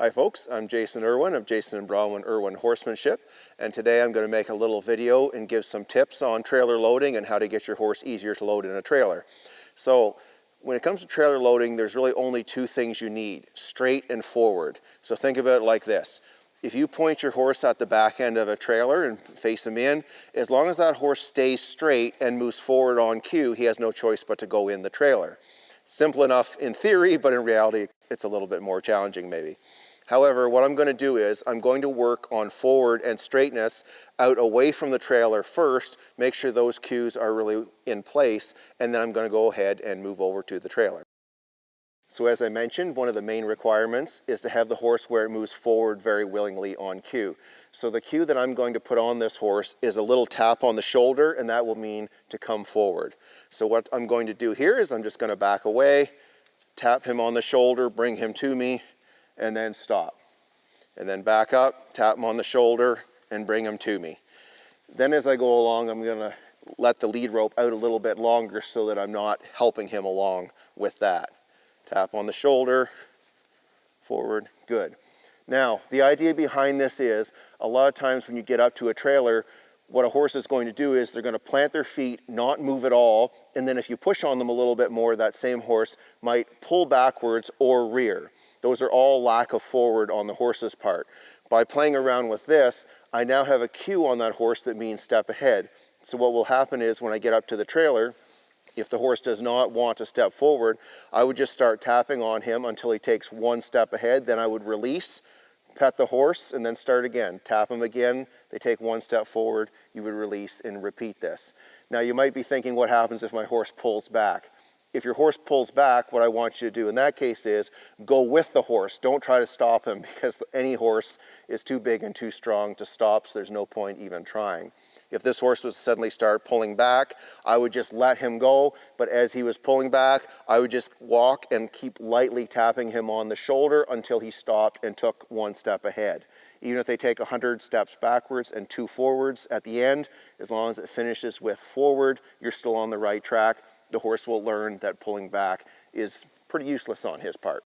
Hi folks, I'm Jason Irwin of Jason and Bronwyn Irwin Horsemanship, and today I'm going to make a little video and give some tips on trailer loading and how to get your horse easier to load in a trailer. So when it comes to trailer loading, there's really only two things you need: straight and forward. So think about it like this. If you point your horse at the back end of a trailer and face him in, as long as that horse stays straight and moves forward on cue, he has no choice but to go in the trailer. Simple enough in theory, but in reality, it's a little bit more challenging maybe. However, what I'm going to do is I'm going to work on forward and straightness out away from the trailer first, make sure those cues are really in place, and then I'm going to go ahead and move over to the trailer. So as I mentioned, one of the main requirements is to have the horse where it moves forward very willingly on cue. So the cue that I'm going to put on this horse is a little tap on the shoulder, and that will mean to come forward. So what I'm going to do here is I'm just going to back away, tap him on the shoulder, bring him to me, and then stop. And then back up, tap him on the shoulder, and bring him to me. Then as I go along, I'm going to let the lead rope out a little bit longer so that I'm not helping him along with that. Tap on the shoulder, forward, good. Now, the idea behind this is, a lot of times when you get up to a trailer, what a horse is going to do is they're going to plant their feet, not move at all, and then if you push on them a little bit more, that same horse might pull backwards or rear. Those are all lack of forward on the horse's part. By playing around with this, I now have a cue on that horse that means step ahead. So what will happen is when I get up to the trailer, if the horse does not want to step forward, I would just start tapping on him until he takes one step ahead. Then I would release, pet the horse, and then start again. Tap him again, they take one step forward, you would release and repeat this. Now you might be thinking, what happens if my horse pulls back? If your horse pulls back, what I want you to do in that case is go with the horse. Don't try to stop him, because any horse is too big and too strong to stop, so there's no point even trying. If this horse was to suddenly start pulling back, I would just let him go, but as he was pulling back, I would just walk and keep lightly tapping him on the shoulder until he stopped and took one step ahead. Even if they take 100 steps backwards and 2 forwards at the end, as long as it finishes with forward, you're still on the right track. The horse will learn that pulling back is pretty useless on his part.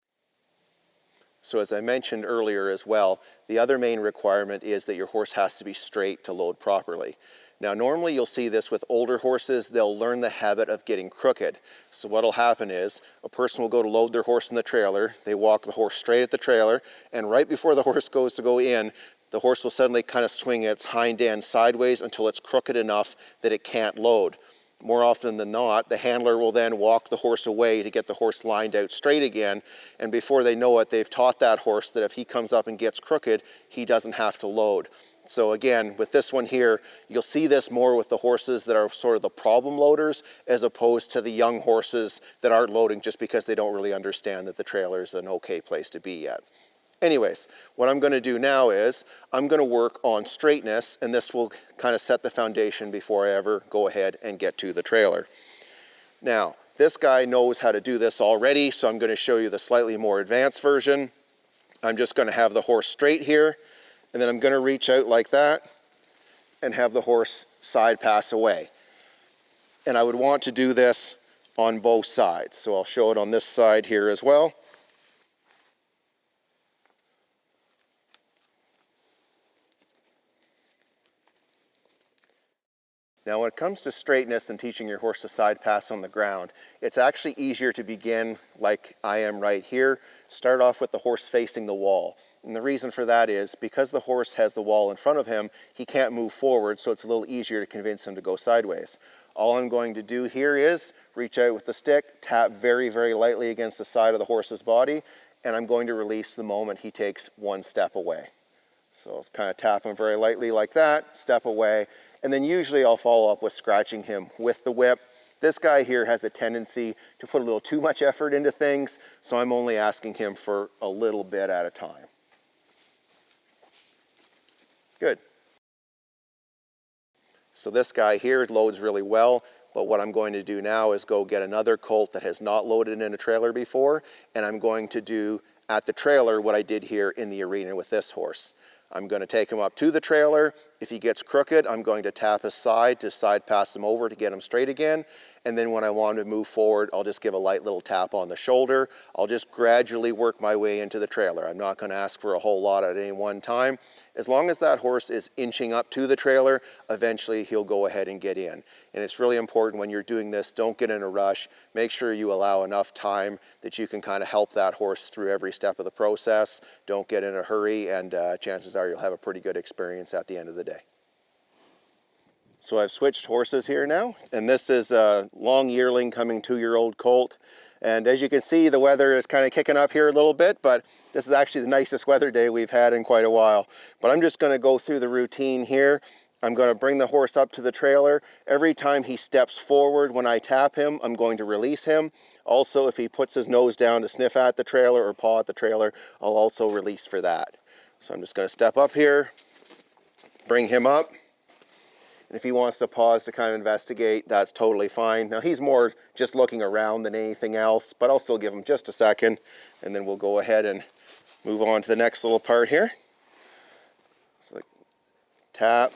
So as I mentioned earlier as well, the other main requirement is that your horse has to be straight to load properly. Now normally you'll see this with older horses, they'll learn the habit of getting crooked. So what'll happen is a person will go to load their horse in the trailer, they walk the horse straight at the trailer, and right before the horse goes to go in, the horse will suddenly kind of swing its hind end sideways until it's crooked enough that it can't load. More often than not, the handler will then walk the horse away to get the horse lined out straight again, and before they know it, they've taught that horse that if he comes up and gets crooked, he doesn't have to load. So again, with this one here, you'll see this more with the horses that are sort of the problem loaders, as opposed to the young horses that aren't loading just because they don't really understand that the trailer is an okay place to be yet. Anyways, what I'm going to do now is I'm going to work on straightness, and this will kind of set the foundation before I ever go ahead and get to the trailer. Now, this guy knows how to do this already, so I'm going to show you the slightly more advanced version. I'm just going to have the horse straight here, and then I'm going to reach out like that and have the horse side pass away. And I would want to do this on both sides, so I'll show it on this side here as well. Now when it comes to straightness and teaching your horse to side pass on the ground, it's actually easier to begin like I am right here. Start off with the horse facing the wall. And the reason for that is because the horse has the wall in front of him, he can't move forward, so it's a little easier to convince him to go sideways. All I'm going to do here is reach out with the stick, tap very, very lightly against the side of the horse's body, and I'm going to release the moment he takes one step away. So I'll kind of tap him very lightly like that, step away, and then usually I'll follow up with scratching him with the whip. This guy here has a tendency to put a little too much effort into things, so I'm only asking him for a little bit at a time. Good. So this guy here loads really well, but what I'm going to do now is go get another colt that has not loaded in a trailer before, and I'm going to do at the trailer what I did here in the arena with this horse. I'm going to take him up to the trailer, If he gets crooked, I'm going to tap his side to side pass him over to get him straight again. And then when I want him to move forward, I'll just give a light little tap on the shoulder. I'll just gradually work my way into the trailer. I'm not going to ask for a whole lot at any one time. As long as that horse is inching up to the trailer, eventually he'll go ahead and get in. And it's really important when you're doing this, don't get in a rush. Make sure you allow enough time that you can kind of help that horse through every step of the process. Don't get in a hurry, and chances are you'll have a pretty good experience at the end of the day. So I've switched horses here now, and this is a long yearling coming 2-year-old colt. And as you can see, the weather is kind of kicking up here a little bit, but this is actually the nicest weather day we've had in quite a while. But I'm just going to go through the routine here. I'm going to bring the horse up to the trailer. Every time he steps forward when I tap him, I'm going to release him. Also, if he puts his nose down to sniff at the trailer or paw at the trailer, I'll also release for that. So I'm just going to step up here, bring him up. And if he wants to pause to kind of investigate, that's totally fine. Now he's more just looking around than anything else, but I'll still give him just a second, and then we'll go ahead and move on to the next little part here. So tap,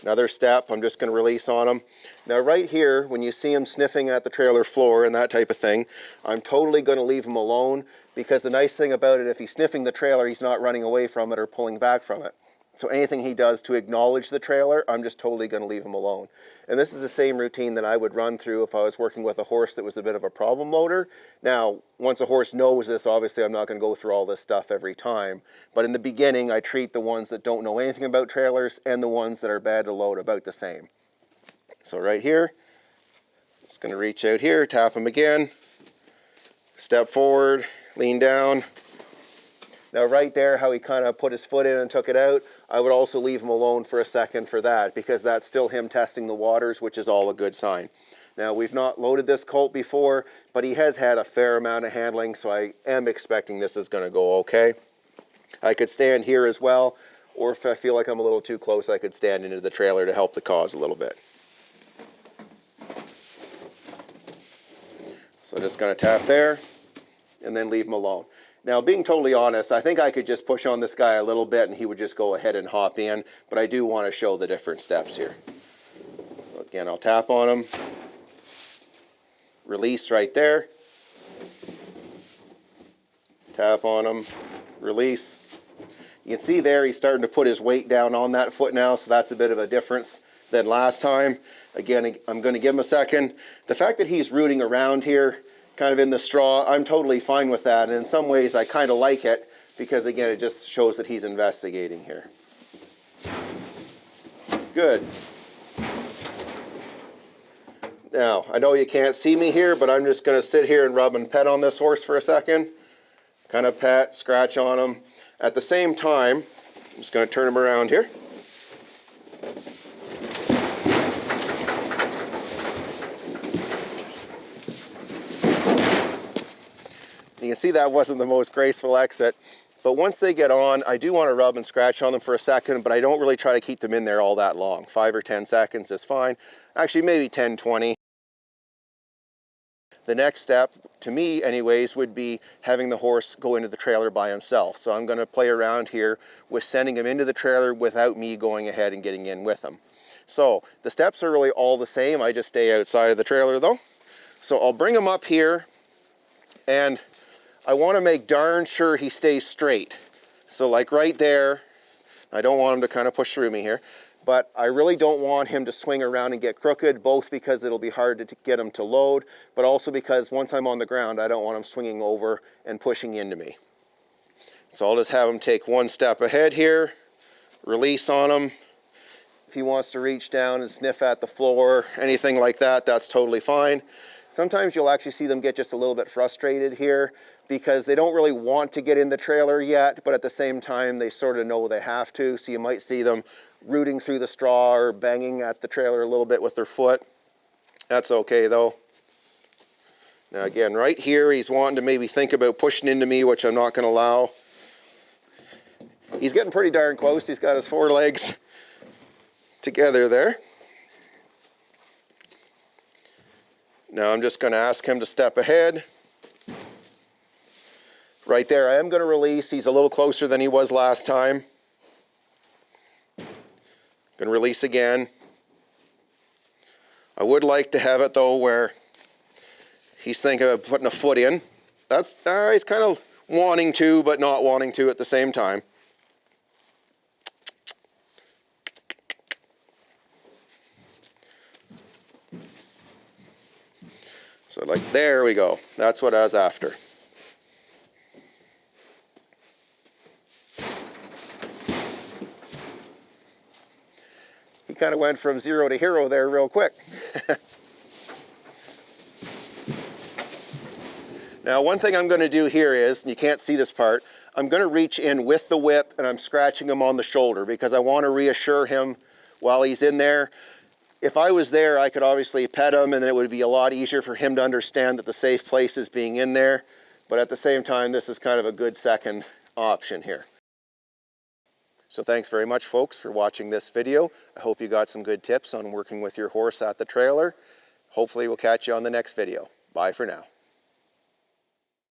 another step, I'm just going to release on him. Now right here, when you see him sniffing at the trailer floor and that type of thing, I'm totally going to leave him alone, because the nice thing about it, if he's sniffing the trailer, he's not running away from it or pulling back from it. So anything he does to acknowledge the trailer, I'm just totally going to leave him alone. And this is the same routine that I would run through if I was working with a horse that was a bit of a problem loader. Now, once a horse knows this, obviously I'm not going to go through all this stuff every time. But in the beginning, I treat the ones that don't know anything about trailers and the ones that are bad to load about the same. So right here, just going to reach out here, tap him again, step forward, lean down. Now right there, how he kind of put his foot in and took it out, I would also leave him alone for a second for that, because that's still him testing the waters, which is all a good sign. Now we've not loaded this colt before, but he has had a fair amount of handling, so I am expecting this is going to go okay. I could stand here as well, or if I feel like I'm a little too close, I could stand into the trailer to help the cause a little bit. So just going to tap there, and then leave him alone. Now, being totally honest, I think I could just push on this guy a little bit and he would just go ahead and hop in, but I do want to show the different steps here. So again, I'll tap on him, release right there, tap on him, release. You can see there he's starting to put his weight down on that foot now, so that's a bit of a difference than last time. Again, I'm going to give him a second. The fact that he's rooting around here, kind of in the straw, I'm totally fine with that, and in some ways I kind of like it, because again it just shows that he's investigating here. Good. Now I know you can't see me here, but I'm just going to sit here and rub and pet on this horse for a second. Kind of pet, scratch on him. At the same time, I'm just going to turn him around here. You can see that wasn't the most graceful exit, but once they get on, I do want to rub and scratch on them for a second, but I don't really try to keep them in there all that long. 5 or 10 seconds is fine. Actually, maybe 10, 20. The next step, to me anyways, would be having the horse go into the trailer by himself. So I'm going to play around here with sending him into the trailer without me going ahead and getting in with him. So the steps are really all the same. I just stay outside of the trailer though. So I'll bring him up here, and I want to make darn sure he stays straight. So like right there, I don't want him to kind of push through me here, but I really don't want him to swing around and get crooked, both because it'll be hard to get him to load, but also because once I'm on the ground, I don't want him swinging over and pushing into me. So I'll just have him take one step ahead here, release on him. If he wants to reach down and sniff at the floor, anything like that, that's totally fine. Sometimes you'll actually see them get just a little bit frustrated here, because they don't really want to get in the trailer yet, but at the same time they sort of know they have to. So you might see them rooting through the straw or banging at the trailer a little bit with their foot. That's okay though. Now again, right here he's wanting to maybe think about pushing into me, which I'm not going to allow. He's getting pretty darn close. He's got his forelegs together there. Now I'm just going to ask him to step ahead. Right there, I am going to release. He's a little closer than he was last time. Going to release again. I would like to have it though where he's thinking of putting a foot in. That's he's kind of wanting to, but not wanting to at the same time. So like, there we go. That's what I was after. He kind of went from 0 to hero there real quick. Now, one thing I'm going to do here is, and you can't see this part, I'm going to reach in with the whip and I'm scratching him on the shoulder because I want to reassure him while he's in there. If I was there, I could obviously pet him and then it would be a lot easier for him to understand that the safe place is being in there. But at the same time, this is kind of a good second option here. So thanks very much, folks, for watching this video. I hope you got some good tips on working with your horse at the trailer. Hopefully we'll catch you on the next video. Bye for now.